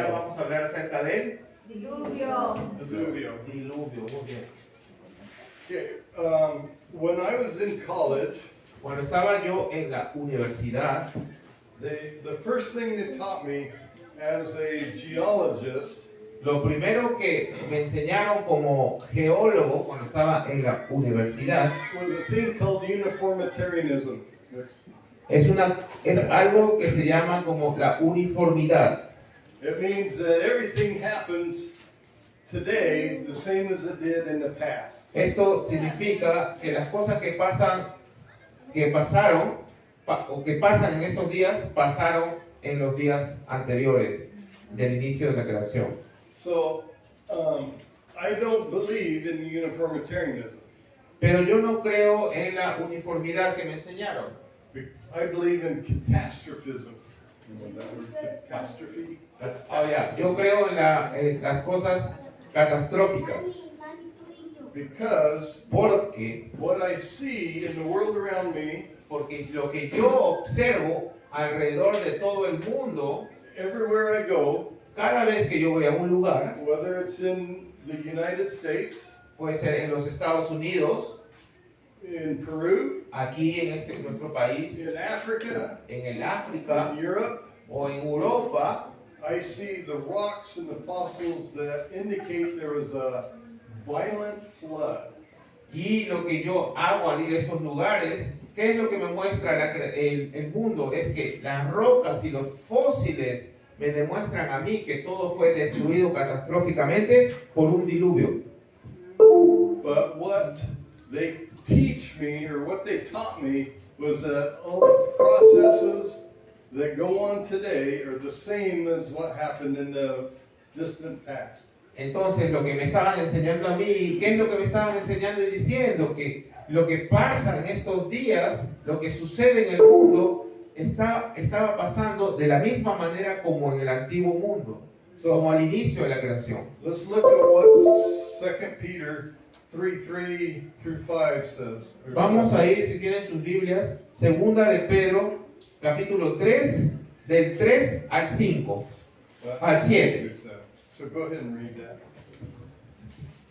Vamos a hablar acerca del Diluvio. diluvio. Muy bien. Okay, when I was in college, Cuando estaba yo en la universidad, the first thing they taught me as a geologist lo primero que me enseñaron como geólogo cuando estaba en la universidad was a thing called uniformitarianism. es algo que se llama como la uniformidad. It means that everything happens today the same as it did in the past. Esto significa que las cosas que pasaron o que pasan en estos días pasaron en los días anteriores del inicio de la creación. So I don't believe in uniformitarianism. Pero yo no creo en la uniformidad que me enseñaron. I believe in catastrophism. You know that word, catastrophe? Yo creo en las cosas catastróficas. Because Porque what I see in the world around me, lo que yo observo alrededor de todo el mundo, everywhere I go, cada vez que yo voy a un lugar, whether it's in the United States, puede ser en los Estados Unidos, in Peru, aquí en nuestro país, in Africa, en el África in Europe, o en Europa, I see the rocks and the fossils that indicate there was a violent flood. y lo que yo hago al ir a estos lugares, ¿qué es lo que me muestra el mundo? Es que las rocas y los fósiles me demuestran a mí que todo fue destruido catastróficamente por un diluvio. But what they teach me, or what they taught me, was that all the processes that go on today are the same as what happened in the distant past. Entonces, lo que me estaban enseñando a mí, ¿qué es lo que me estaban enseñando y diciendo? Que lo que pasa en estos días, lo que sucede en el mundo, estaba pasando de la misma manera como en el antiguo mundo, como al inicio de la creación. Let's look at what 2 Peter 3:3 through 5 says. Vamos a ir, si tienen sus Biblias, segunda de Pedro, capítulo 3, del 3 al 5, al 7. So go ahead and read that.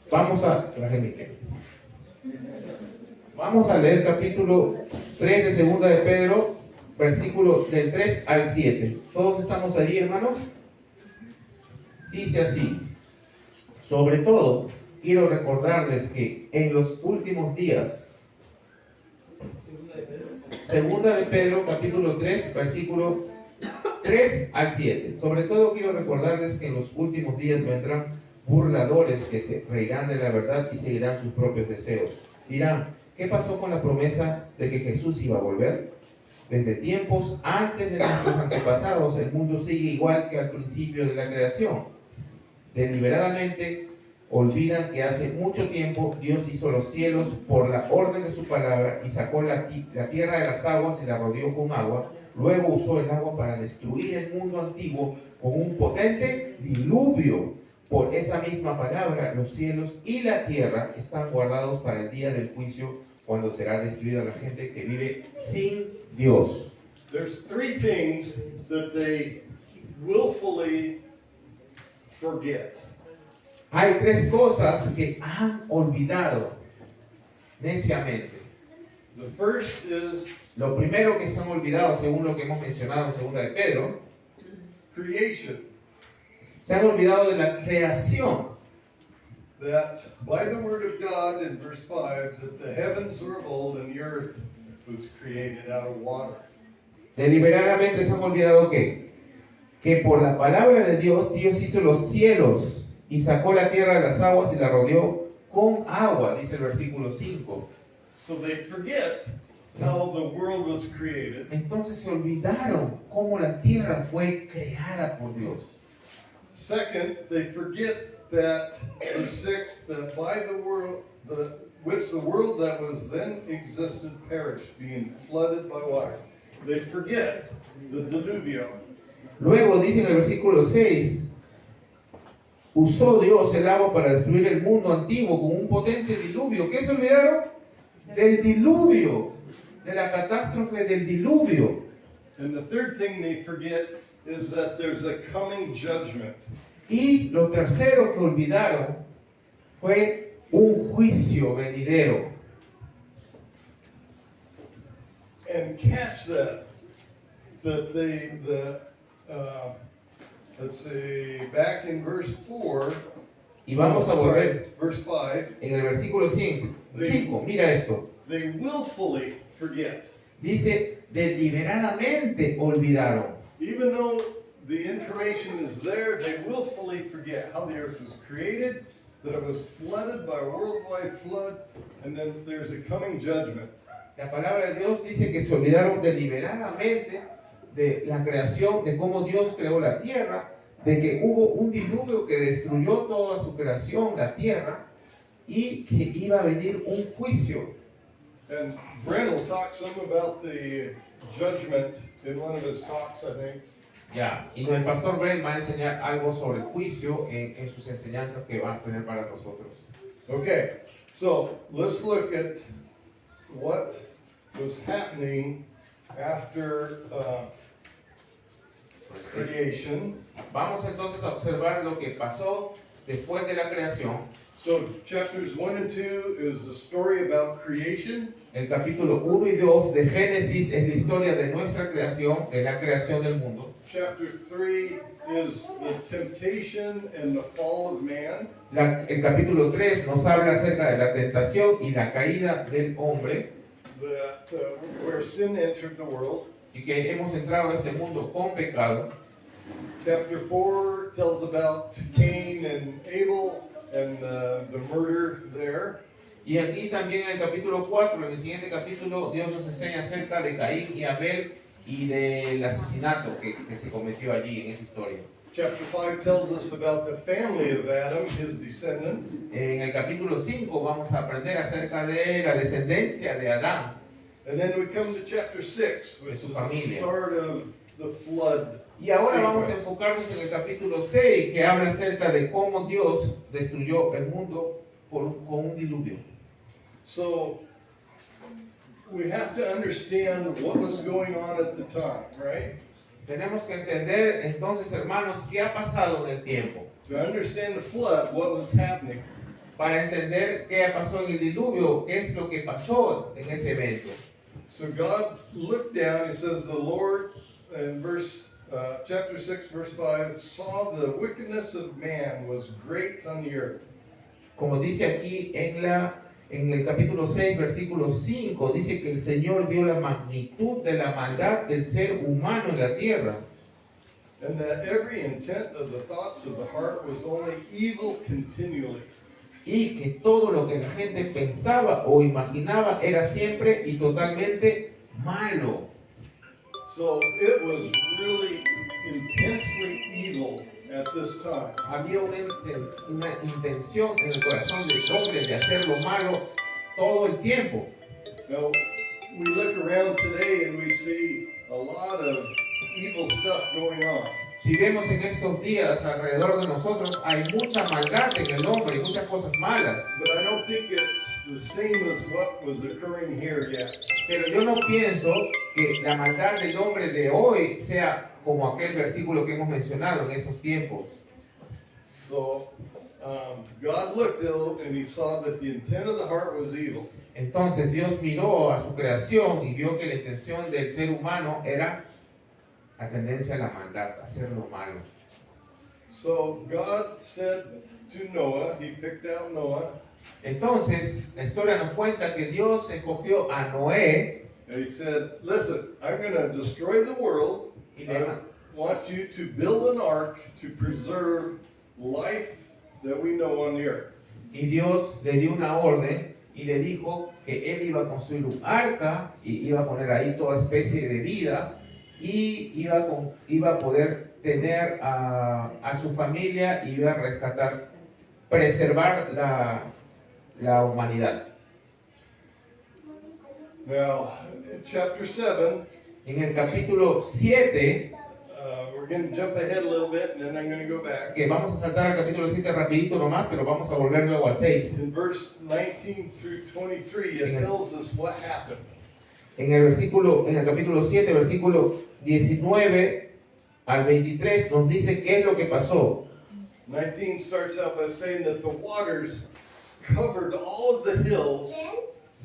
Vamos a leer capítulo 3 de segunda de Pedro, versículo del 3 al 7. ¿Todos estamos allí, hermanos? Dice así: sobre todo, quiero recordarles que en los últimos días, segunda de Pedro, capítulo 3, versículo 3 al 7. Sobre todo quiero recordarles que en los últimos días vendrán burladores que se reirán de la verdad y seguirán sus propios deseos. Dirán, ¿qué pasó con la promesa de que Jesús iba a volver? Desde tiempos antes de nuestros antepasados, el mundo sigue igual que al principio de la creación. Deliberadamente olvidan que hace mucho tiempo Dios hizo los cielos por la orden de su palabra y sacó la tierra de las aguas y la rodeó con agua. Luego usó el agua para destruir el mundo antiguo con un potente diluvio. Por esa misma palabra, los cielos y la tierra están guardados para el día del juicio, cuando será destruida la gente que vive sin Dios. There's three things that they willfully forget. Hay tres cosas que han olvidado neciamente. The first is Lo primero que se han olvidado, según lo que hemos mencionado en segunda de Pedro, creation. se han olvidado de la creación. That by the word of God in verse 5, that the heavens were of old and the earth was created out of water. Deliberadamente se han olvidado que por la palabra de Dios, Dios hizo los cielos y sacó la tierra de las aguas y la rodeó con agua, dice el versículo 5. So they forget how the world was created. Entonces se olvidaron cómo la tierra fue creada por Dios. Second, they forget that verse 6, that by the world, which the world that was then existed perished, being flooded by water. They forget the diluvio. Luego dice en el versículo 6, usó Dios el agua para destruir el mundo antiguo con un potente diluvio. ¿Qué se olvidaron? Del diluvio, de la catástrofe del diluvio. And the third thing they forget is that there's a coming judgment. Y lo tercero que olvidaron fue un juicio venidero. And catch that let's see, back in verse 4. Y vamos a volver Verse 5. en el versículo 5. Mira esto. They willfully forget. Dice, deliberadamente olvidaron. Even though the information is there, they willfully forget how the earth was created, that it was flooded by a worldwide flood, and then there's a coming judgment. La palabra de Dios dice que se olvidaron deliberadamente de la creación, de cómo Dios creó la tierra, de que hubo un diluvio que destruyó toda su creación, la tierra, y que iba a venir un juicio. And Brent will talk some about the judgment in one of his talks, I think. Ya, y el pastor Brent va a enseñar algo sobre el juicio en sus enseñanzas que va a tener para nosotros. Okay, so let's look at what was happening after creation. Vamos entonces a observar lo que pasó después de la creación. So chapters 1 and 2 is the story about creation. El capítulo 1 y 2 de Génesis es la historia de nuestra creación, de la creación del mundo. Chapter 3 is the temptation and the fall of man. El capítulo 3 nos habla acerca de la tentación y la caída del hombre, Where sin entered the world. y que hemos entrado a este mundo con pecado. Chapter 4 tells about Cain and Abel and the murder there. Y aquí también en el capítulo 4, en el siguiente capítulo, Dios nos enseña acerca de Caín y Abel y del asesinato que se cometió allí en esa historia. Chapter 5 tells us about the family of Adam, his descendants. En el capítulo 5 vamos a aprender acerca de la descendencia de Adán. And then we come to chapter 6, which is the start of the flood. Y ahora vamos a enfocarnos en el capítulo 6, que habla acerca de cómo Dios destruyó el mundo con un diluvio. So we have to understand what was going on at the time, right? Tenemos que entender entonces, hermanos, qué ha pasado en el tiempo. To understand the flood, what was happening. Para entender qué pasó en el diluvio, qué es lo que pasó en ese evento. So God looked down, and says the Lord, in chapter 6, verse 5, saw the wickedness of man was great on the earth. Como dice aquí en el capítulo 6, versículo 5, dice que el Señor vio la magnitud de la maldad del ser humano en la tierra. And that every intent of the thoughts of the heart was only evil continually. Y que todo lo que la gente pensaba o imaginaba era siempre y totalmente malo. So it was really intensely evil at this time. Había una intención en el corazón del hombre de hacer lo malo todo el tiempo. Now, we look around today and we see a lot of evil stuff going on. Si vemos en estos días alrededor de nosotros, hay mucha maldad en el hombre y muchas cosas malas. But I don't think it's the same as what was occurring here yet. Pero yo no pienso que la maldad del hombre de hoy sea como aquel versículo que hemos mencionado en esos tiempos. So God looked and he saw that the intent of the heart was evil. Entonces Dios miró a su creación y vio que la intención del ser humano era la tendencia a la maldad, a hacer lo malo. So God said to Noah, he picked out Noah. Entonces, la historia nos cuenta que Dios escogió a Noé. And he said, listen, I'm going to destroy the world. I want you to build an ark to preserve life that we know on the earth. Y Dios le dio una orden y le dijo que él iba a construir un arca y iba a poner ahí toda especie de vida y iba a poder tener a su familia y iba a rescatar, preservar la humanidad. Now, in chapter 7, en el capítulo 7, we're going to jump ahead a little bit and then I'm going to go back. Que vamos a saltar al capítulo 7 rapidito nomás, pero vamos a volver luego al 6. In verse 19 through 23, it tells us what happened. En el capítulo 7, versículo 19, al 23 nos dice qué es lo que pasó. 19 starts out by saying that the waters covered all of the hills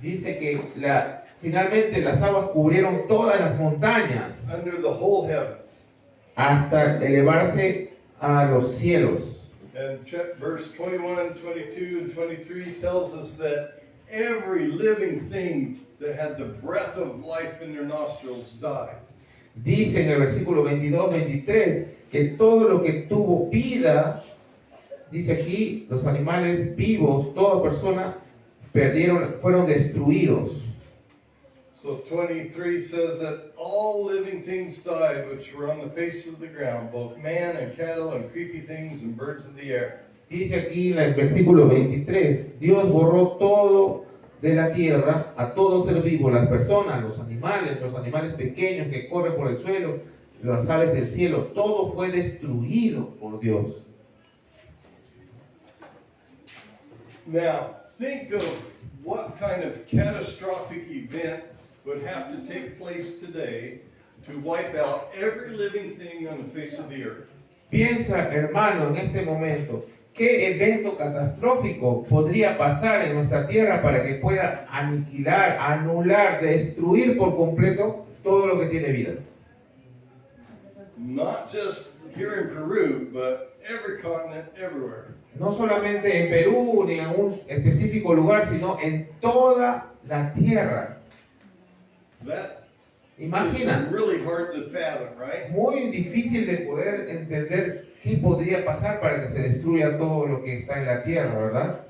Dice que finalmente las aguas cubrieron todas las montañas under the whole heaven. hasta elevarse a los cielos. And verse 21, 22, and 23 tells us that every living thing that had the breath of life in their nostrils died. Dice en el versículo 22, 23 que todo lo que tuvo vida, dice aquí, los animales vivos, toda persona, fueron destruidos. So 23 says that all living things died which were on the face of the ground, both man and cattle and creepy things and birds of the air. Dice aquí en el versículo 23, Dios borró todo de la tierra, a todo ser vivo, las personas, los animales pequeños que corren por el suelo, las aves del cielo, todo fue destruido por Dios. Now, think of what kind of catastrophic event would have to take place today to wipe out every living thing on the face of the earth. Piensa, hermano, en este momento, ¿qué evento catastrófico podría pasar en nuestra tierra para que pueda aniquilar, anular, destruir por completo todo lo que tiene vida? Not just here in Peru, but every continent, everywhere. No solamente en Perú ni en un específico lugar, sino en toda la tierra. That Imagina, is really hard to fathom, right? muy difícil de poder entender qué podría pasar para que se destruya todo lo que está en la tierra, ¿verdad?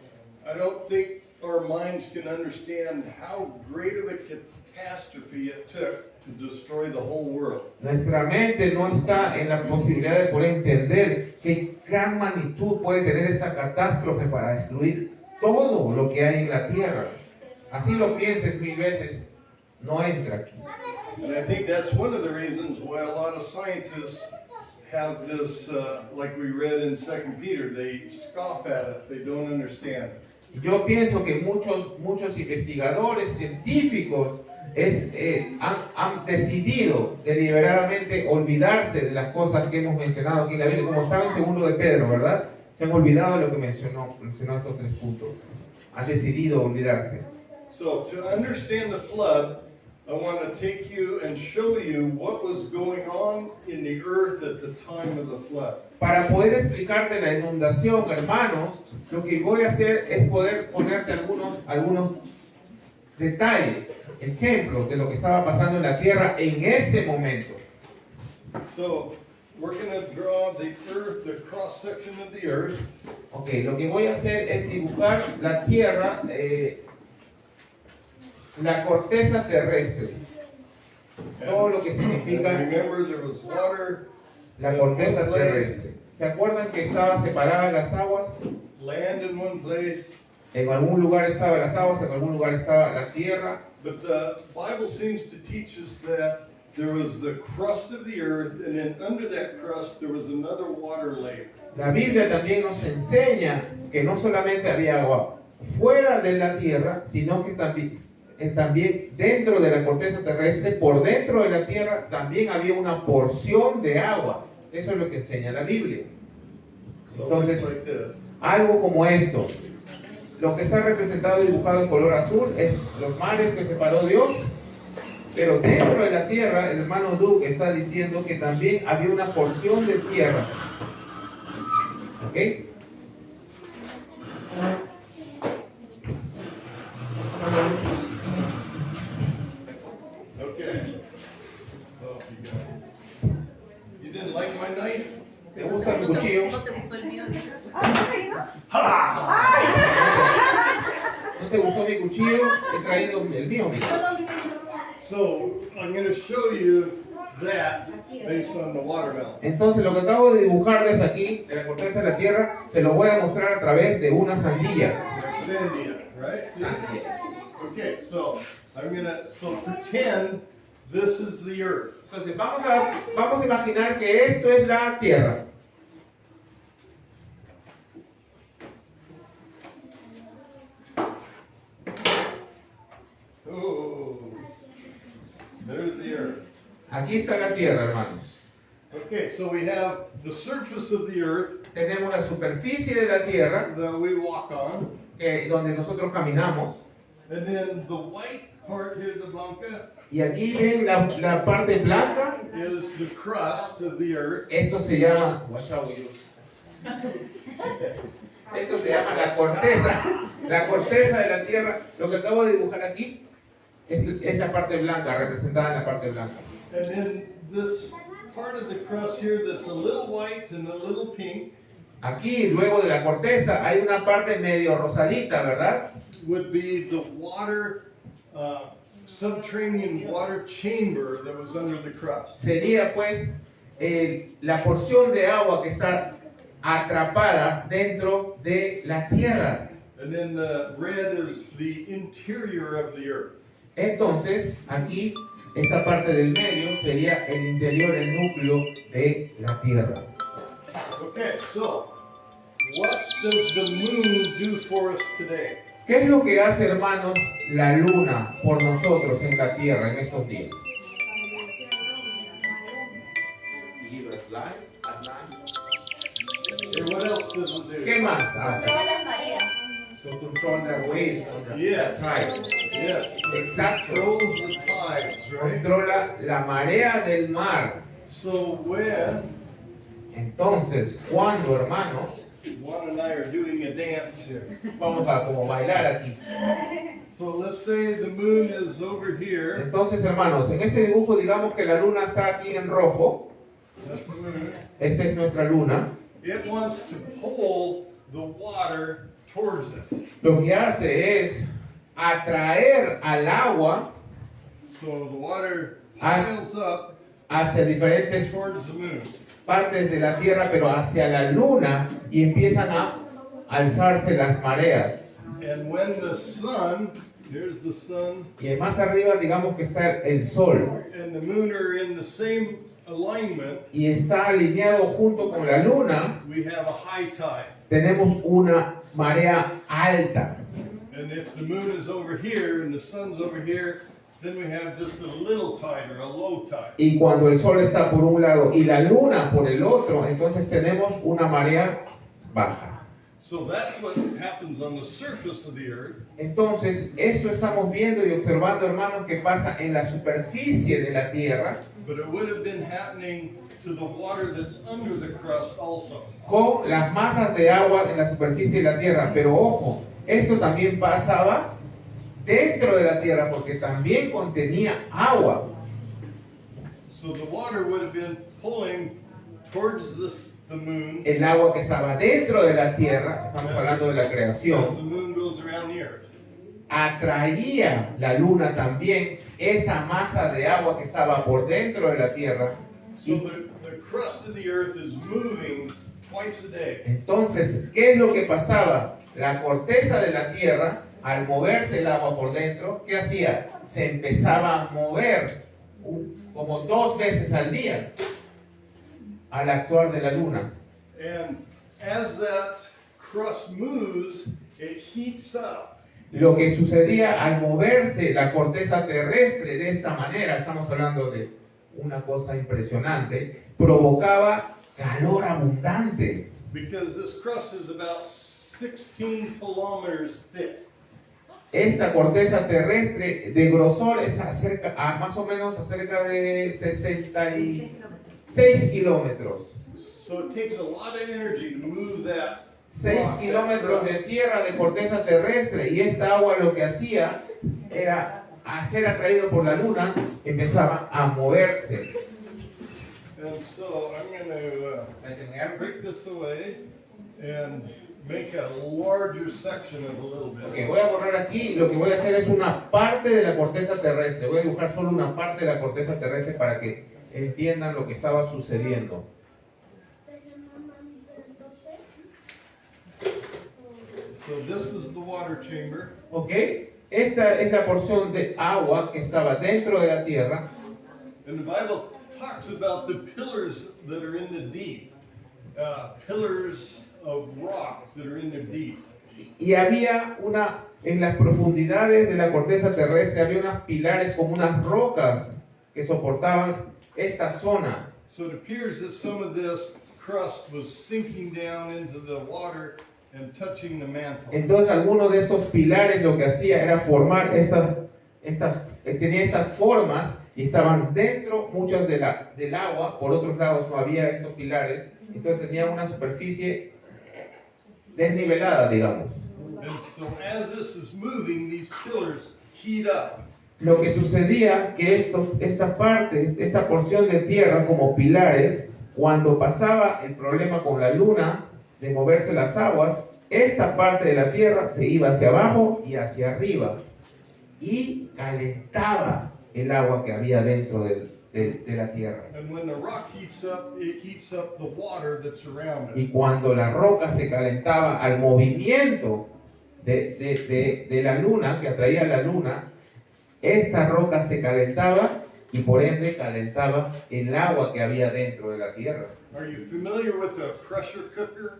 I don't think our minds can understand how great of a catastrophe it took to destroy the whole world. Nuestra mente no está en la posibilidad de poder entender qué gran magnitud puede tener esta catástrofe para destruir todo lo que hay en la tierra. Así lo pienses 1000 veces, no entra aquí. And I think that's one of the reasons why a lot of scientists have this, like we read in 2 Peter, they scoff at it, they don't understand it. Yo pienso que muchos investigadores científicos han decidido deliberadamente olvidarse de las cosas que hemos mencionado aquí en la Biblia, como estaba en 2 de Pedro, ¿verdad? Se han olvidado de lo que mencionó estos 3 puntos. Han decidido olvidarse. So to understand the flood, I want to take you and show you what was going on in the earth at the time of the flood. Para poder explicarte la inundación, hermanos, lo que voy a hacer es poder ponerte algunos detalles, ejemplos de lo que estaba pasando en la tierra en ese momento. So we're going to draw the earth, the cross section of the earth. Ok, lo que voy a hacer es dibujar la tierra, la corteza terrestre. Todo lo que significa Remember, there was water, la corteza terrestre. ¿Se acuerdan que estaba separada las aguas? land in one place. En algún lugar estaban las aguas, en algún lugar estaba la tierra. But the Bible seems to teach us that there was the crust of the earth, and then under that crust there was another water layer. La Biblia también nos enseña que no solamente había agua fuera de la tierra, sino que también dentro de la corteza terrestre, por dentro de la tierra, también había una porción de agua. Eso es lo que enseña la Biblia. So Entonces, it's like this. algo como esto. Lo que está representado y dibujado en color azul es los mares que separó Dios, pero dentro de la tierra, el hermano Duke está diciendo que también había una porción de tierra. ¿Ok? Okay. Oh, you didn't like my knife? ¿Te gusta mi cuchillo? ¿No te gustó el mío? ¿No te gustó mi cuchillo? He traído el mío. So I'm going to show you that based on the watermelon. Entonces lo que acabo de dibujarles aquí, de la corteza de la tierra, se lo voy a mostrar a través de una sandía. Sandia, right? Okay, so so pretend this is the earth. Entonces vamos a imaginar que esto es la tierra. Oh, there's the earth. Aquí está la tierra, hermanos. Okay, so we have the surface of the earth Tenemos la superficie de la tierra, that we walk on, donde nosotros caminamos. and then the white part here, the blanca, Y aquí ven la parte blanca. is the crust of the earth. Esto se llama, esto se llama la corteza de la tierra. Lo que acabo de dibujar aquí es la parte blanca, representada en la parte blanca. And then this part of the crust here that's a little white and a little pink Aquí, luego de la corteza, hay una parte medio rosadita, ¿verdad? would be the water, subterranean water chamber that was under the crust. Sería pues la porción de agua que está atrapada dentro de la tierra. And then the red is the interior of the earth. Entonces, aquí, esta parte del medio sería el interior, el núcleo de la tierra. Okay, so what does the moon do for us today? ¿Qué es lo que hace, hermanos, la luna por nosotros en la tierra en estos días? And what else does it do? ¿Qué más hace? Controla las mareas. So control the waves on the Yes. tide. Yes. Exacto. Controls the tides, right? Controla la marea del mar. So when Entonces, cuando, hermanos, Juan and I are doing a dance here. vamos a como bailar aquí. So let's say the moon is over here. Entonces, hermanos, en este dibujo digamos que la luna está aquí en rojo. That's the moon. Esta es nuestra luna. It wants to pull the water towards it. Lo que hace es atraer al agua So the water piles up hacia diferentes towards the moon. partes de la tierra, pero hacia la luna, y empiezan a alzarse las mareas. And when the sun, here's the sun, Y más arriba digamos que está el sol, and the moon are in the same alignment, y está alineado junto con la luna, we have a high tide. tenemos una marea alta. And if the moon is over here and the sun's over here, then we have just a little tide or a low tide. Y cuando el sol está por un lado y la luna por el otro, entonces tenemos una marea baja. So that's what happens on the surface of the earth. Entonces, esto estamos viendo y observando, hermanos, que pasa en la superficie de la tierra, But it would have been happening to the water that's under the crust also. con las masas de agua en la superficie de la tierra. Pero ojo, esto también pasaba dentro de la tierra porque también contenía agua. So the water would have been pulling towards the moon El agua que estaba dentro de la tierra, estamos hablando de la as creación, the moon goes around the earth. atraía la luna también esa masa de agua que estaba por dentro de la tierra. So the crust of the earth is moving twice a day. Entonces, ¿qué es lo que pasaba? La corteza de la tierra, al moverse el agua por dentro, ¿qué hacía? Se empezaba a mover como 2 veces al día al actuar de la luna. And as that crust moves, it heats up. Lo que sucedía al moverse la corteza terrestre de esta manera, estamos hablando de una cosa impresionante, provocaba calor abundante. Because this crust is about 16 kilometers thick. Esta corteza terrestre de grosor es más o menos acerca de 66 kilómetros. So it takes a lot of energy to move that 6 rock, that kilómetros de crust. tierra de corteza terrestre, y esta agua lo que hacía era, a ser atraído por la luna, empezaba a moverse. And so I'm going to break this away and make a larger section of a little Ok, bit. voy a borrar aquí, lo que voy a hacer es una parte de la corteza terrestre, voy a dibujar solo una parte de la corteza terrestre para que entiendan lo que estaba sucediendo. So this is the water chamber. Ok, esta es la porción de agua que estaba dentro de la tierra. And the Bible talks about the pillars that are in the deep. Pillars of rock that are in the deep. Y había en las profundidades de la corteza terrestre, había unos pilares como unas rocas que soportaban esta zona. So it appears that some of this crust was sinking down into the water and touching the mantle. Entonces alguno de estos pilares lo que hacía era formar tenía estas formas y estaban dentro muchas del agua, por otros lados no había estos pilares, entonces tenía una superficie desnivelada, digamos. And so as this is moving, these pillars heat up. Lo que sucedía que esta porción de tierra como pilares, cuando pasaba el problema con la luna de moverse las aguas, esta parte de la tierra se iba hacia abajo y hacia arriba y calentaba el agua que había dentro de la tierra. And when the rock heats up, it heats up the water that's around it. Y cuando la roca se calentaba al movimiento de la luna, que atraía la luna, esta roca se calentaba y por ende calentaba el agua que había dentro de la tierra. Are you familiar with a pressure cooker?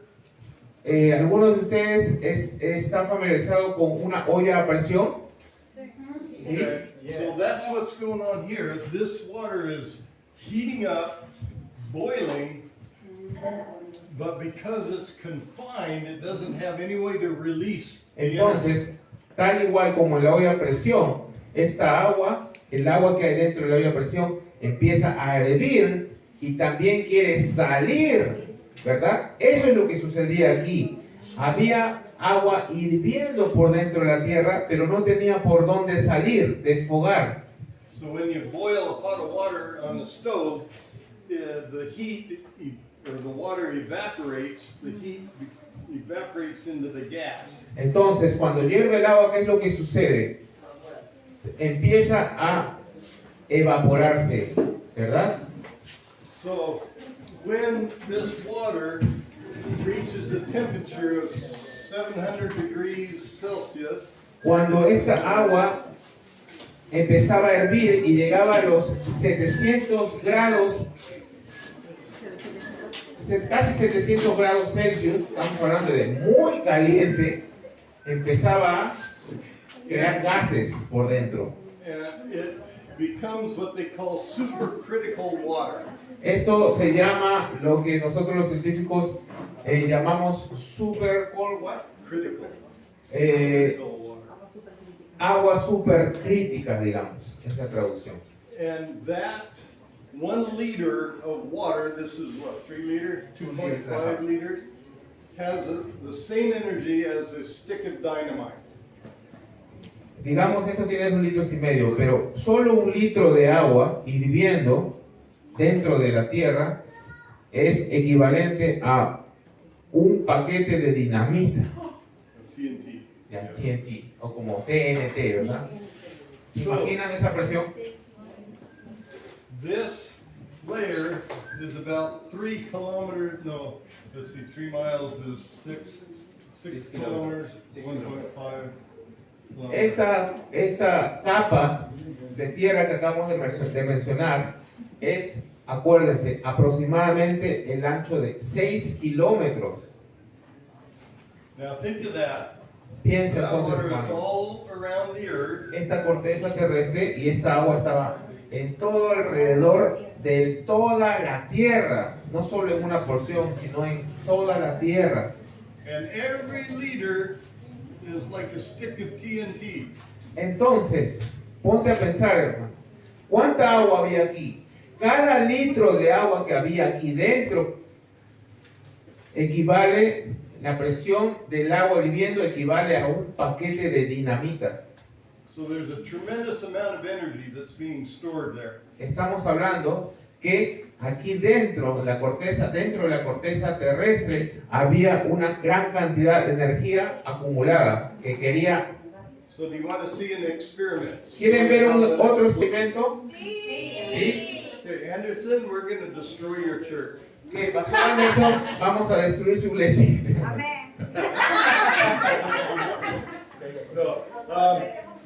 ¿Alguno de ustedes está familiarizado con una olla a presión? Sí. Sí. Okay. So that's what's going on here. This water is heating up, boiling, but because it's confined, it doesn't have any way to release the energy. Entonces, tal igual como en la olla a presión, esta agua, el agua que hay dentro de la olla a presión, empieza a hervir y también quiere salir, ¿verdad? Eso es lo que sucedía aquí. Había agua hirviendo por dentro de la tierra, pero no tenía por dónde salir, desfogar. So when you boil a pot of water on the stove, the heat or the water evaporates, the heat evaporates into the gas. Entonces, cuando hierve el agua, ¿qué es lo que sucede? Empieza a evaporarse, ¿verdad? So when this water reaches a temperature of 700 degrees Celsius, Cuando esta agua empezaba a hervir y llegaba a los 700 grados, casi 700 grados Celsius, estamos hablando de muy caliente, empezaba a crear gases por dentro. and it becomes what they call supercritical water. Esto se llama lo que nosotros los científicos llamamos super cold water, Critical. eh, Water. agua super crítica, digamos, es la traducción. And that 1 liter of water, this is what, 3 liter? 2.5 liters, has the same energy as a stick of dynamite. Digamos que esto tiene 2,5 litros, pero solo 1 litro de agua hirviendo dentro de la tierra es equivalente a un paquete de dinamita, TNT. ya, TNT, o como TNT, ¿verdad? ¿Se imaginan esa presión? This layer is about 3 kilometers, no, let's see, 3 miles is 6 kilometers, 1.5 kilometers. Esta capa de tierra que acabamos de mencionar es, acuérdense, aproximadamente el ancho de 6 kilómetros. Now think of that. Piensa That entonces, water is hermano, all around the earth, esta corteza terrestre y esta agua estaba en todo alrededor de toda la tierra, no solo en una porción, sino en toda la tierra. and every liter is like a stick of TNT. Entonces, ponte a pensar, hermano, ¿cuánta agua había aquí? Cada litro de agua que había aquí dentro equivale, la presión del agua hirviendo equivale a un paquete de dinamita. So there's a tremendous amount of energy that's being stored there. Estamos hablando que aquí dentro de la corteza terrestre, había una gran cantidad de energía acumulada que quería. So do you want to see an experiment? ¿Quieren ver otro experimento? Sí. Okay, Anderson, we're going to destroy your church. Que Pastor Anderson, vamos a destruir su iglesia. Amén. No,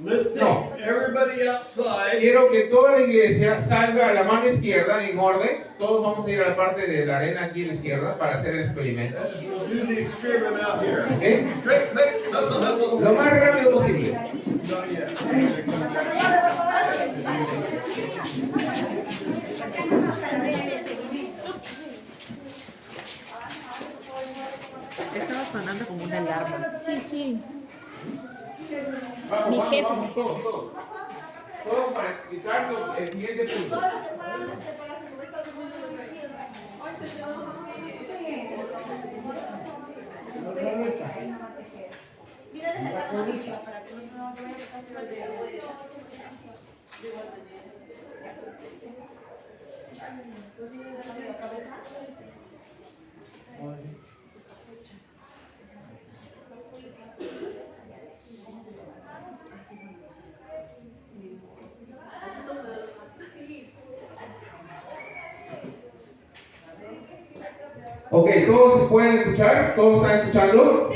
let's take No. everybody outside. Quiero que toda la iglesia salga a la mano izquierda en orden. Todos vamos a ir a la parte de la arena aquí a la izquierda para hacer el experimento. We'll do the experiment out here. ¿Ok? Great, hustle. Lo más rápido posible. Not yet. estaba sonando como una alarma. Sí, sí. Vamos, Mi vamos, jefe, vamos, mi jefe. todos, todos. Todos para explicarnos el siguiente punto. Ok, ¿todos se pueden escuchar? ¿Todos están escuchando?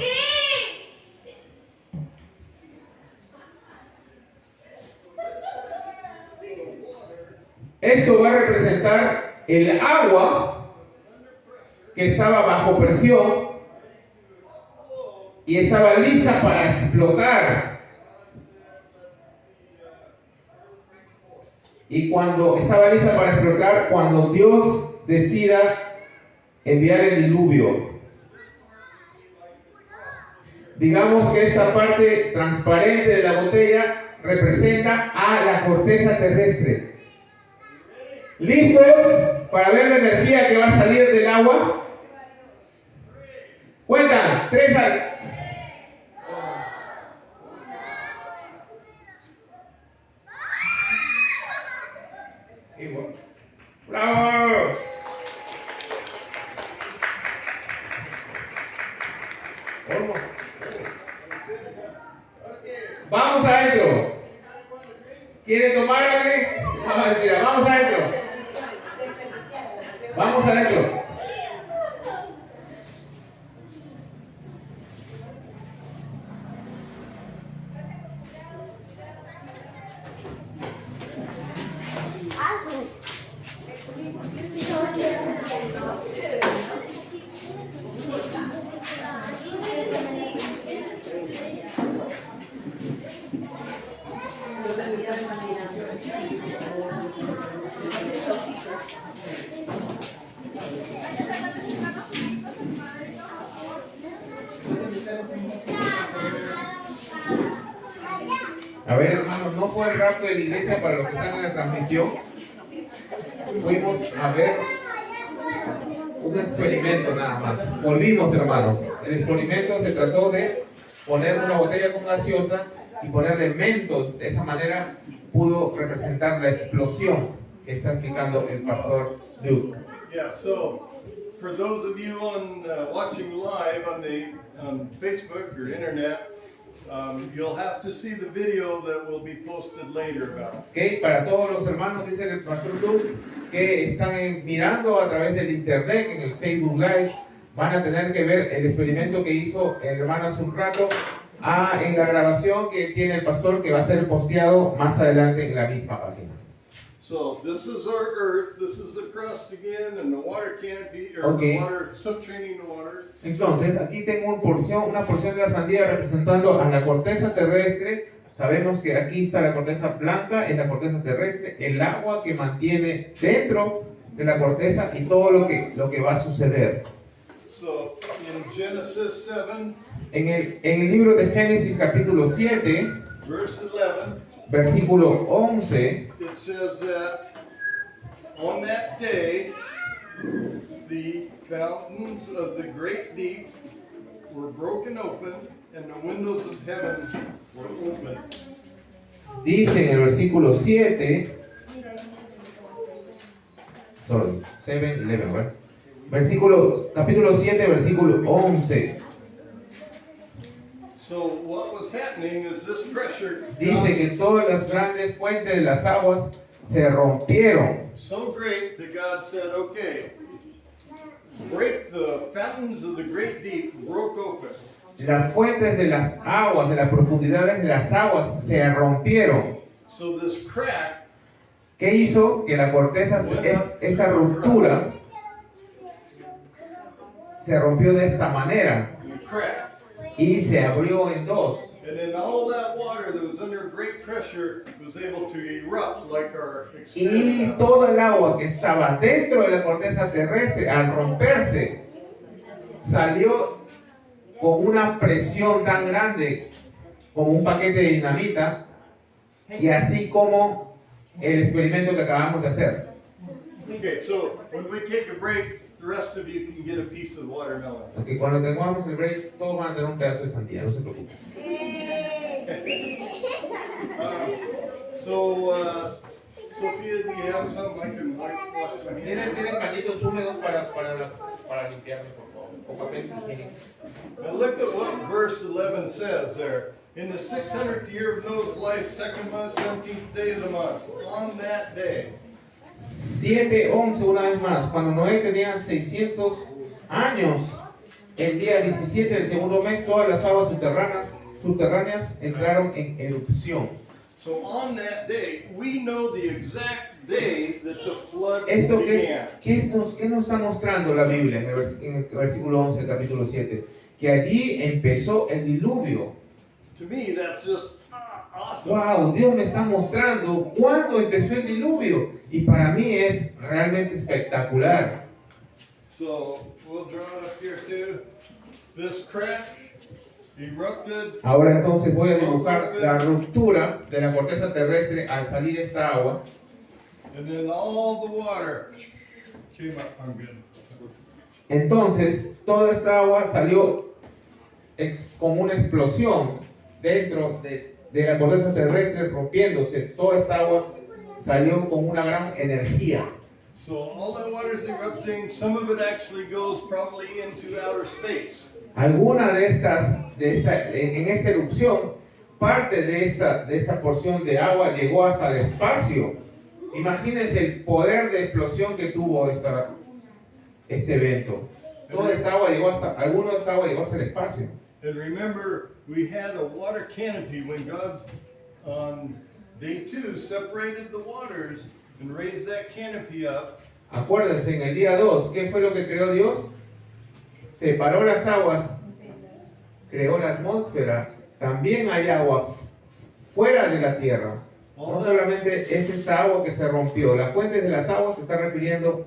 Esto va a representar el agua que estaba bajo presión y estaba lista para explotar. Y cuando estaba lista para explotar, cuando Dios decida enviar el diluvio. Digamos que esta parte transparente de la botella representa a la corteza terrestre. ¿Listos para ver la energía que va a salir del agua? Cuentan, 3 al... ¡Bravo! Vamos adentro. ¿Quiere tomar algo? No, mentira, vamos adentro. Vamos adentro. A ver, hermanos, no fue el rapto de la iglesia para los que están en la transmisión. Fuimos a ver un experimento nada más. Volvimos, hermanos. El experimento se trató de poner una botella con gaseosa y ponerle mentos. De esa manera pudo representar la explosión que está explicando el pastor Duke. Yeah, so for those of you watching live on Facebook or internet, you'll have to see the video that will be posted later about. Okay, para todos los hermanos, dice el pastor Duke, que están mirando a través del internet, en el Facebook Live, van a tener que ver el experimento que hizo el hermano hace un rato en la grabación que tiene el pastor, que va a ser posteado más adelante en la misma página. So this is our earth, this is the crust again, and the water canopy, or Okay. the water, subterranean waters. Entonces, aquí tengo una porción de la sandía representando a la corteza terrestre. Sabemos que aquí está la corteza blanca, es la corteza terrestre, el agua que mantiene dentro de la corteza y todo lo que va a suceder. So in Genesis 7, En el libro de Génesis capítulo 7, verse 11, versículo 11, it says that on that day, the fountains of the great deep were broken open, and the windows of heaven were open. dice en el versículo 7, sorry, 7, 11, ¿verdad? Capítulo 7, versículo 11. So what was happening is this pressure Dice que todas las grandes fuentes de las aguas se rompieron. so great that God said, okay, break the fountains of the great deep broke open. Las fuentes de las aguas, de las profundidades de las aguas se rompieron. So this crack ¿Qué hizo? Que la corteza, esta ruptura, se rompió de esta manera cracked. y se abrió en dos. And then all that water that was under great pressure was able to erupt like our Y experiment. toda el agua que estaba dentro de la corteza terrestre, al romperse, salió con una presión tan grande como un paquete de dinamita, y así como el experimento que acabamos de hacer. Okay, so when we take a break, the rest of you can get a piece of watermelon. Porque cuando tengamos el break, todos van a tener un pedazo de sandía, no se preocupen. Sophia, do you have something I can wash my hands? ¿Tienen pañitos húmedos para limpiarme, por favor? O papel higiénico. Now look at what verse 11 says there. In the 600th year of Noah's life, 2nd month, 17th day of the month. On that day. 7:11 una vez más. Cuando Noé tenía 600 años, el día 17 del segundo mes, todas las aguas subterráneas entraron en erupción. So on that day, we know the exact day that the flood Esto began. ¿qué nos está mostrando la Biblia en el versículo 11 del capítulo 7? Que allí empezó el diluvio. To me, that's just awesome. Wow, Dios me está mostrando cuándo empezó el diluvio. Y para mí es realmente espectacular. So we'll draw it up here too. This crack erupted. Ahora entonces voy a dibujar la ruptura de la corteza terrestre al salir esta agua. And then all the water came up. I'm good. Entonces toda esta agua salió como una explosión dentro de la corteza terrestre, rompiéndose. Toda esta agua salió con una gran energía. So all that water is erupting. Some of it actually goes probably into outer space. Alguna en esta erupción, parte de esta porción de agua llegó hasta el espacio. Imagínense el poder de explosión que tuvo este evento. Toda esta agua llegó alguna de esta agua llegó hasta el espacio. And remember, we had a water canopy when God, on day 2, separated the waters and raised that canopy up. Acuérdense, en el día 2, ¿qué fue lo que creó Dios? Separó las aguas, creó la atmósfera. También hay agua fuera de la tierra. No solamente es esta agua que se rompió. La fuente de las aguas se está refiriendo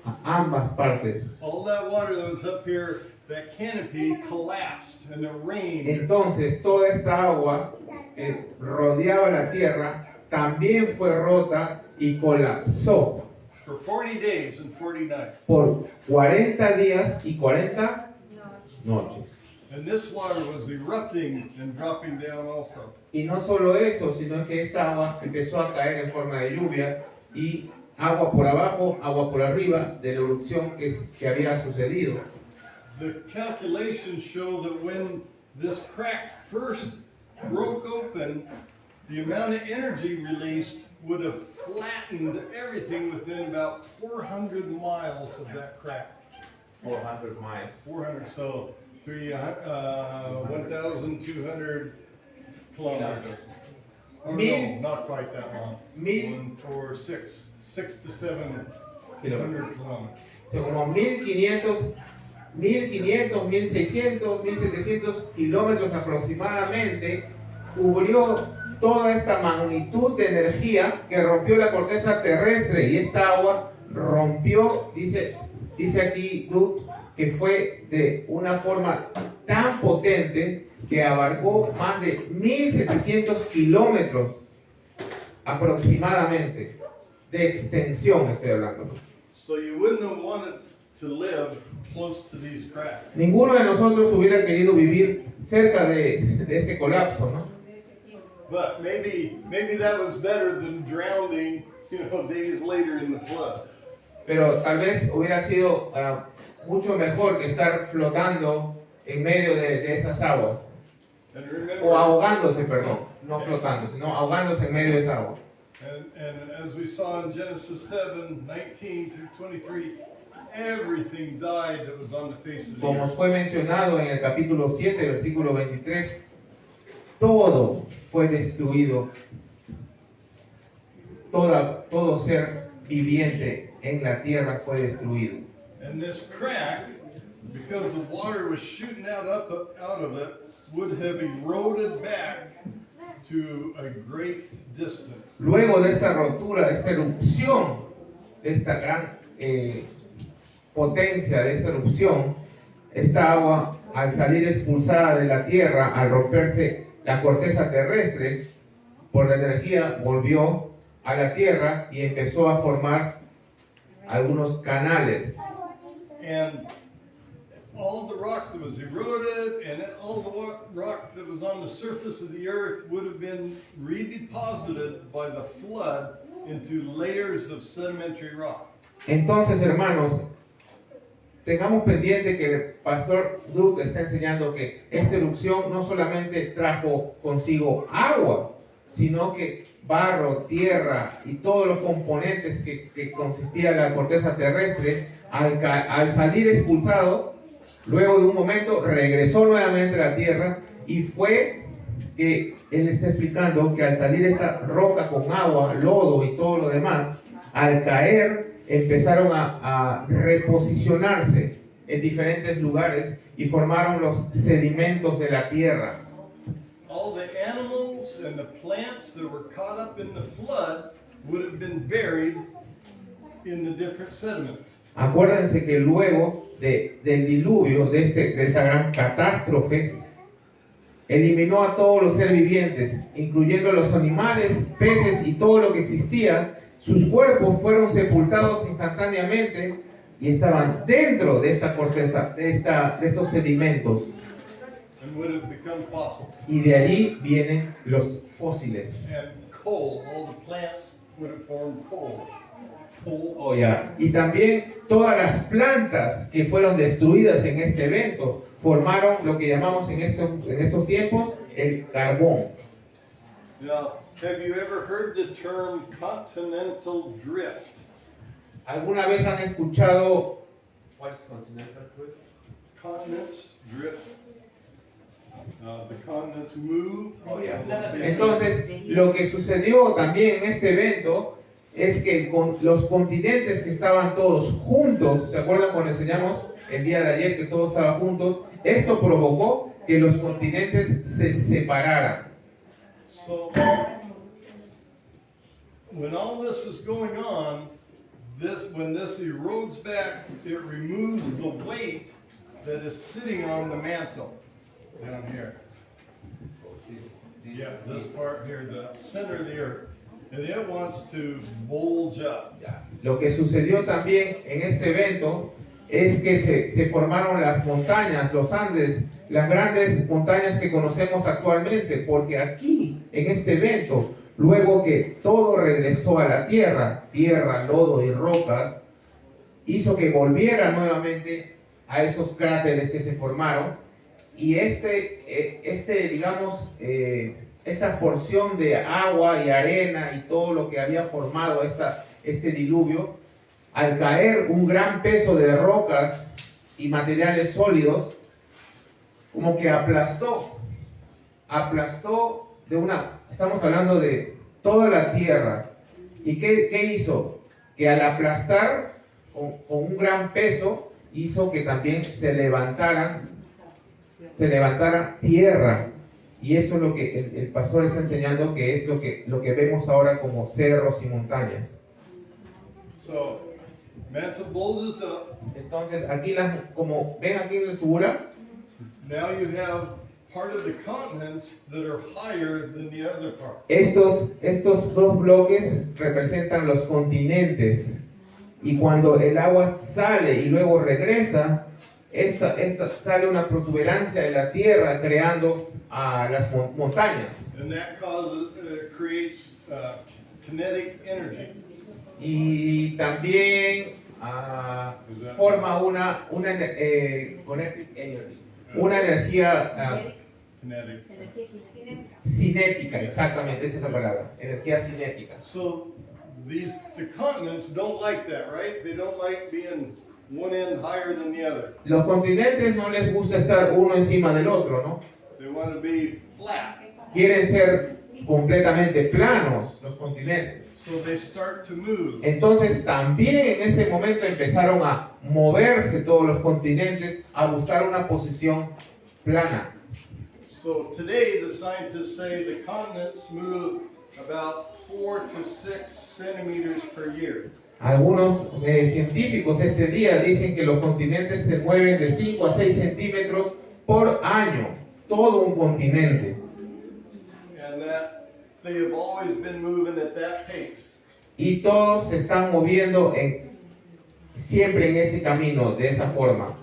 a ambas partes. All that water that was up here, that canopy collapsed and it rained. Entonces, toda esta agua que rodeaba la tierra también fue rota y colapsó. For 40 days and 40 nights. Por 40 días y 40 noches. And this water was erupting and dropping down also. Y no solo eso, sino que esta agua empezó a caer en forma de lluvia y agua por abajo, agua por arriba de la erupción que había sucedido. The calculations show that when this crack first broke open, the amount of energy released would have flattened everything within about 400 miles of that crack. 400 miles. 400, so 1,200 kilometers. Oh, no, not quite that long. 6 to 700 kilometers. O sea, como 1500, 1600, 1700 kilómetros aproximadamente, cubrió toda esta magnitud de energía que rompió la corteza terrestre, y esta agua rompió, dice aquí Duke, que fue de una forma tan potente que abarcó más de 1700 kilómetros aproximadamente de extensión, estoy hablando. So you wouldn't have wanted to live close to these cracks. Ninguno de nosotros hubiera querido vivir cerca de este colapso, ¿no? But maybe that was better than drowning, days later in the flood. Pero tal vez hubiera sido mucho mejor que estar flotando en medio de esas aguas. And remember, O ahogándose, perdón, no flotando, sino ahogándose en medio de esa agua. and as we saw in Genesis 7, 19 through 23, everything died that was on the face of the Como earth. fue mencionado en el capítulo 7, versículo 23, todo fue destruido. Todo ser viviente en la tierra fue destruido. And this crack, because the water was shooting out of it, would have eroded back to a great distance. Luego de esta rotura, de esta erupción, de esta gran potencia de esta erupción, esta agua al salir expulsada de la Tierra, al romperse la corteza terrestre, por la energía volvió a la Tierra y empezó a formar algunos canales. And all the rock that was eroded and all the rock that was on the surface of the earth would have been redeposited by the flood into layers of sedimentary rock. Entonces, hermanos, tengamos pendiente que el pastor Luke está enseñando que esta erupción no solamente trajo consigo agua, sino que barro, tierra y todos los componentes que consistía la corteza terrestre, al salir expulsado, luego de un momento regresó nuevamente a la tierra, y fue que él está explicando que al salir esta roca con agua, lodo y todo lo demás, al caer empezaron a reposicionarse en diferentes lugares y formaron los sedimentos de la tierra. All the animals and the plants that were caught up in the flood would have been buried in the different sediments. Acuérdense que luego del diluvio, de esta gran catástrofe, eliminó a todos los seres vivientes, incluyendo los animales, peces y todo lo que existía. Sus cuerpos fueron sepultados instantáneamente y estaban dentro de esta corteza, de estos sedimentos. And would have become fossils. Y de allí vienen los fósiles. And coal, all the plants would have formed coal. Oh, ya. Y también todas las plantas que fueron destruidas en este evento formaron lo que llamamos en estos tiempos el carbón. Now, have you ever heard the term continental drift? ¿Alguna vez han escuchado what is continental drift? Continents drift. The continents move. Oh, ya. Entonces, lo que sucedió también en este evento es que los continentes que estaban todos juntos, ¿se acuerdan cuando enseñamos el día de ayer que todos estaban juntos? Esto provocó que los continentes se separaran. So, when all this is going on, when this erodes back, it removes the weight that is sitting on the mantle down here. Yeah, this part here, the center of the earth. And it wants to bulge up. Lo que sucedió también en este evento es que se formaron las montañas, los Andes, las grandes montañas que conocemos actualmente, porque aquí, en este evento, luego que todo regresó a la tierra, lodo y rocas, hizo que volviera nuevamente a esos cráteres que se formaron, y esta porción de agua y arena y todo lo que había formado este diluvio, al caer un gran peso de rocas y materiales sólidos, como que aplastó estamos hablando de toda la tierra. ¿Y qué hizo? Que al aplastar con un gran peso, hizo que también se levantara tierra. Y eso es lo que el pastor está enseñando, que es lo que vemos ahora como cerros y montañas. So, mantle bulges up. Entonces, aquí como ven aquí en la figura, Now you have part of the continents that are higher than the other part. estos dos bloques representan los continentes. Y cuando el agua sale y luego regresa, esta sale una protuberancia de la tierra creando las montañas. And that creates kinetic energy. Y también forma una energía Kinetic. cinética, exactamente, esa es la palabra, energía cinética. So the continents don't like that, right? They don't like being one end higher than the other. Los continentes no les gusta estar uno encima del otro, ¿no? They want to be flat. Quieren ser completamente planos los continentes. So they start to move. Entonces también en ese momento empezaron a moverse todos los continentes a buscar una posición plana. So today the scientists say the continents move about 4 to 6 centimeters per year. Algunos científicos este día dicen que los continentes se mueven de 5 a 6 centímetros por año, todo un continente. And that they have always been moving at that pace. Y todos se están moviendo siempre en ese camino, de esa forma.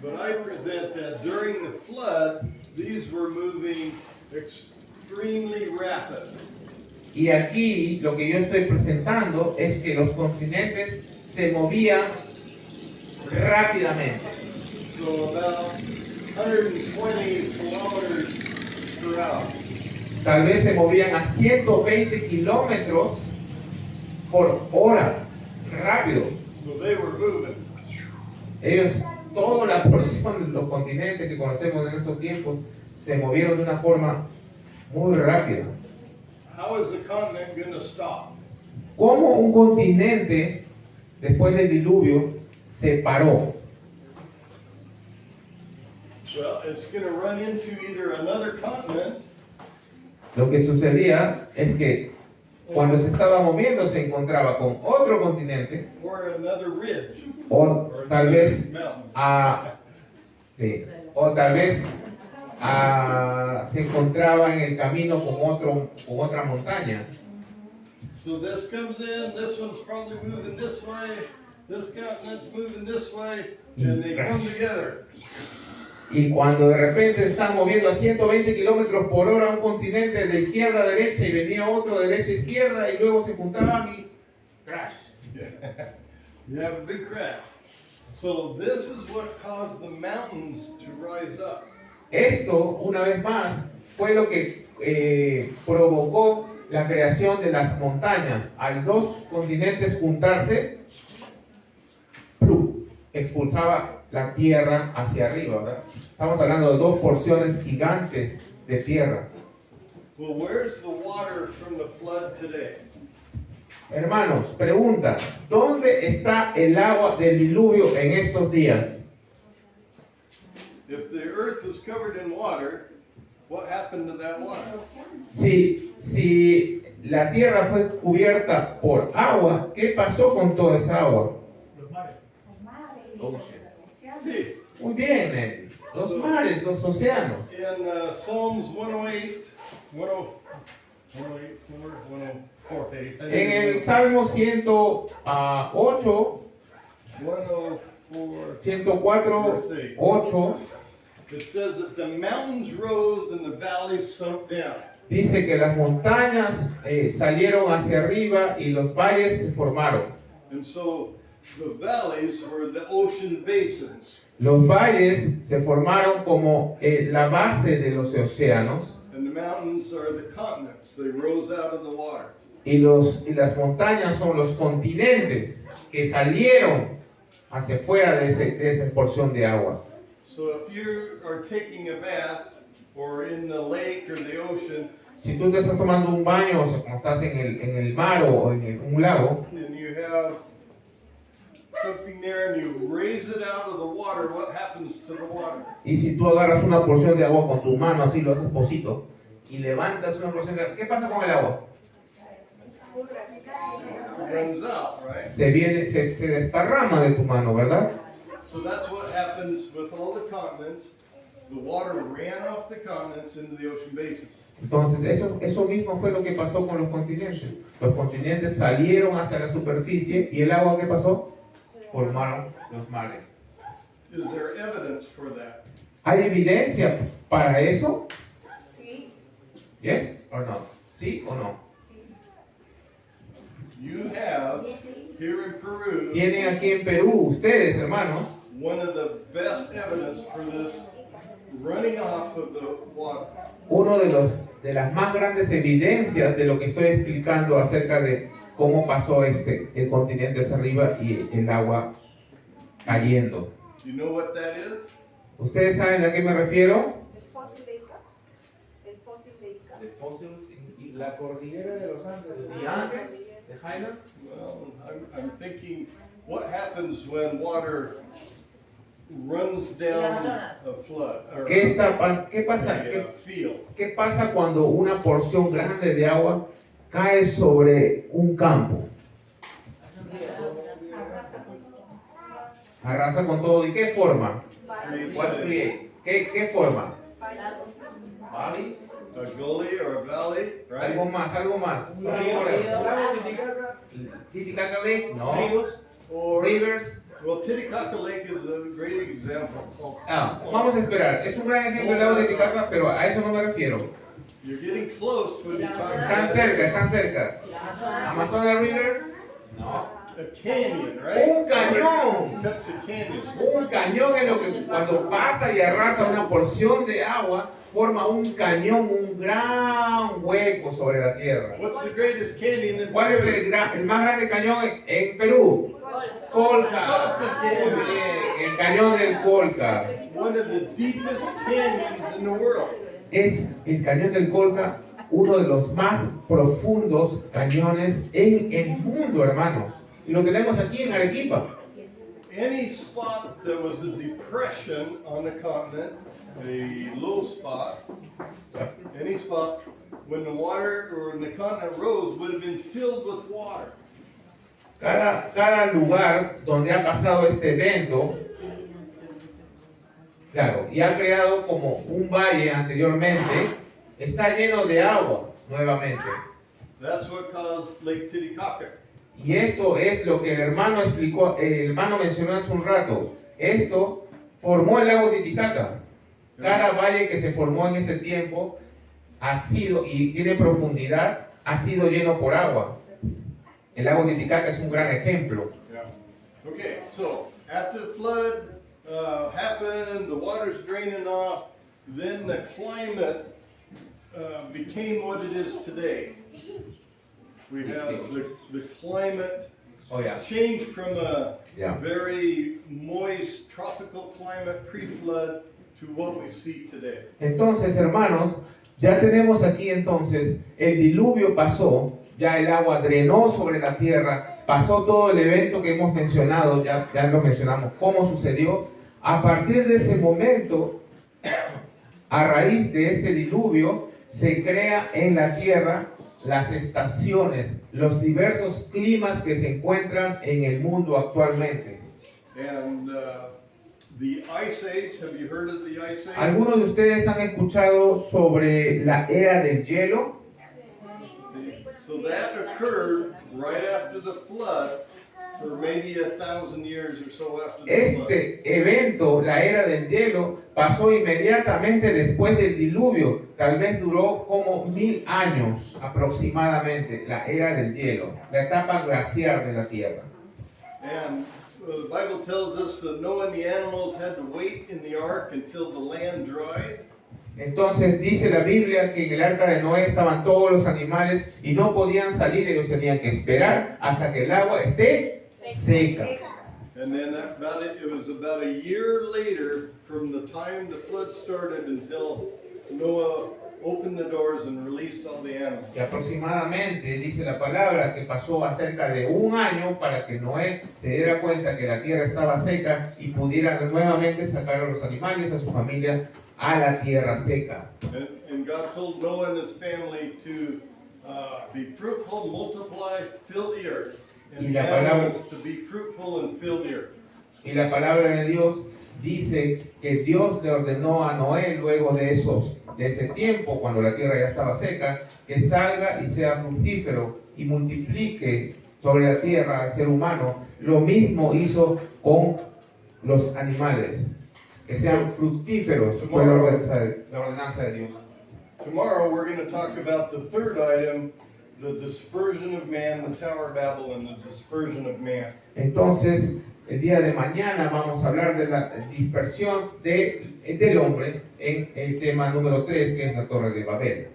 But I present that during the flood, these were moving extremely rapid. Y aquí lo que yo estoy presentando es que los continentes se movían rápidamente. So about 120 kilometers per hour. Tal vez se movían a 120 kilómetros por hora, rápido. So they were moving. Ellos, toda la porción de los continentes que conocemos en estos tiempos, se movieron de una forma muy rápida. How is the continent going to stop? ¿Cómo un continente, después del diluvio, se paró? Well, it's going to run into either another continent Lo que sucedía es que cuando se estaba moviendo se encontraba con otro continente or another ridge o or tal vez mountain. sí, o tal vez se encontraba en el camino con otra montaña. So this comes in, this one's probably moving this way, this continent's moving this way, and they come together. Y cuando de repente están moviendo a 120 kilómetros por hora un continente de izquierda a derecha y venía otro de derecha a izquierda y luego se juntaban y crash. You have a big crash. So this is what caused the mountains to rise up. Esto, una vez más, fue lo que provocó la creación de las montañas. Al dos continentes juntarse, ¡plum!, expulsaba la tierra hacia arriba, ¿verdad? Estamos hablando de dos porciones gigantes de tierra. Well, where's the water from the flood today? Hermanos, pregunta, ¿dónde está el agua del diluvio en estos días? If the earth was covered in water, what happened to that water? Si la tierra fue cubierta por agua, ¿qué pasó con toda esa agua? Sí. Muy bien, los mares, los océanos. In Psalms 108, 104, En el Salmo 108, 104, 8, it says that the mountains rose and the valleys sunk down. dice que las montañas salieron hacia arriba y los valles se formaron. And so the valleys were the ocean basins. Los valles se formaron como la base de los océanos And the mountains are the continents. They rose out of the water. y las montañas son los continentes que salieron hacia afuera de esa porción de agua. So if you are taking a bath or in the lake or the ocean, Si tú te estás tomando un baño, o sea, como estás en el mar o en un lago, and you have something there and you raise it out of the water, what happens to the water? y si tú agarras una porción de agua con tu mano, así lo haces pocito, y levantas una porción de agua, ¿qué pasa con el agua? It runs out, right? Se desparrama de tu mano, ¿verdad? So that's what happens with all the continents. The water ran off the continents into the ocean basin. Entonces, eso mismo fue lo que pasó con los continentes. Los continentes salieron hacia la superficie y el agua, ¿qué pasó? Formaron los mares. Is there evidence for that? ¿Hay evidencia para eso? Sí. Yes or no? ¿Sí o no? You have here in Peru Tienen aquí en Perú, ustedes, hermanos, one of the best evidence for this running off of the water. uno de las más grandes evidencias de lo que estoy explicando acerca de cómo pasó el continente hacia arriba y el agua cayendo. You know what that is? ¿Ustedes saben a qué me refiero? El fósil de Ica. El fósil de Ica. La cordillera de los Andes, the Andes, the Highlands. Well, I'm thinking, what happens when water runs down a flood or ¿Qué pasa? a field? ¿Qué pasa cuando una porción grande de agua cae sobre un campo? Arrasa con todo. ¿Y qué forma? Valleys. What creates? ¿Qué forma? Valleys. Valleys. A gully or a valley, right? Algo más, algo más. Titicaca Lake, no. Or, Rivers. well, Titicaca Lake is a great example. Vamos a esperar. Es un gran ejemplo del lago de Titicaca, pero a eso no me refiero. You're getting close when you talk Están about cerca, están cerca. Amazonas River, no. a canyon, right? Un cañón. That's a canyon. Un cañón es lo que cuando pasa y arrasa una porción de agua, forma un cañón, un gran hueco sobre la tierra. What's the greatest canyon in ¿Cuál es Peru? el más grande cañón en Perú? Colca. Muy bien, el cañón del Colca. One of the deepest canyons in the world. Es el cañón del Colca, uno de los más profundos cañones en el mundo, hermanos. Y lo tenemos aquí en Arequipa. Any spot that was a depression on the continent, a low spot, any spot when the water or when the continent rose would have been filled with water. Cada lugar donde ha pasado este evento, claro, y ha creado como un valle anteriormente, está lleno de agua nuevamente. That's what caused Lake Titicaca. Y esto es lo que el hermano explicó, el hermano mencionó hace un rato. Esto formó el lago Titicaca. Cada valle que se formó en ese tiempo ha sido, y tiene profundidad, ha sido lleno por agua. El lago Titicaca es un gran ejemplo. Yeah. Okay, so after the flood happened, the water's draining off, then the climate became what it is today. We have the climate Oh, yeah. changed from a Yeah. very moist tropical climate pre-flood to what we see today. Entonces, hermanos, ya tenemos aquí entonces, el diluvio pasó, ya el agua drenó sobre la tierra, pasó todo el evento que hemos mencionado, ya lo mencionamos, cómo sucedió. A partir de ese momento, a raíz de este diluvio, se crea en la tierra las estaciones, los diversos climas que se encuentran en el mundo actualmente. And the Ice Age, have you heard of the Ice Age? ¿Algunos de ustedes han escuchado sobre la era del hielo? So that occurred right after the flood, or maybe 1,000 years or so after the flood. Este evento, la era del hielo, pasó inmediatamente después del diluvio. Tal vez duró como 1000 años aproximadamente, la era del hielo, la etapa glaciar de la Tierra. And the Bible tells us that Noah and the animals had to wait in the ark until the land dried. Entonces dice la Biblia que en el arca de Noé estaban todos los animales y no podían salir, ellos tenían que esperar hasta que el agua esté seca. And then it was about a year later from the time the flood started until Noah opened the doors and released all the animals. Y aproximadamente dice la palabra que pasó acerca de un año para que Noé se diera cuenta que la tierra estaba seca y pudiera nuevamente sacar a los animales, a su familia, a la tierra seca. And God told Noah and his family to be fruitful, multiply, fill the earth. Y And la the palabra- animals to be fruitful and fill the earth. Y la palabra de Dios dice que Dios le ordenó a Noé luego de ese tiempo, cuando la tierra ya estaba seca, que salga y sea fructífero y multiplique sobre la tierra al ser humano. Lo mismo hizo con los animales, que sean fructíferos. Fue la ordenanza de Dios. Tomorrow we're going to talk about the third item, the dispersion of man, the Tower of Babel, and the dispersion of man. Entonces, el día de mañana vamos a hablar de la dispersión del hombre en el tema número 3, que es la Torre de Babel.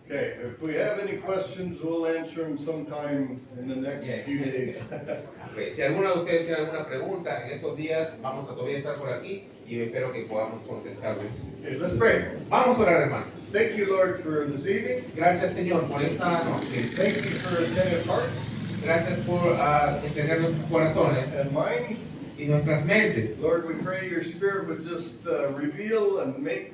Okay, if we have any questions, we'll answer them sometime in the next few days. Okay, si alguno de ustedes tiene alguna pregunta en estos días, vamos a todavía estar por aquí y espero que podamos contestarles. Okay, let's pray. Vamos a orar, hermanos. Thank you, Lord, for this evening. Gracias, Señor, por esta noche. Thank you for attentive hearts Gracias por entender nuestros corazones and minds. y nuestras mentes. Lord, we pray your Spirit would just reveal and make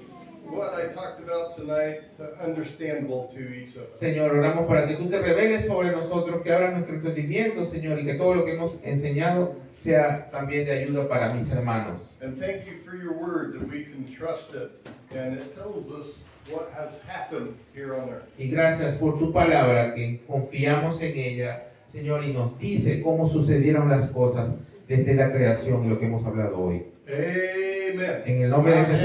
what I talked about tonight understandable to each of us. Señor, oramos para que tú te reveles sobre nosotros, que abras nuestro entendimiento, Señor, y que todo lo que hemos enseñado sea también de ayuda para mis hermanos. And thank you for your word that we can trust it, and it tells us what has happened here on earth. Y gracias por tu palabra, que confiamos en ella, Señor, y nos dice cómo sucedieron las cosas desde la creación y lo que hemos hablado hoy. Amen. En el nombre de Jesús.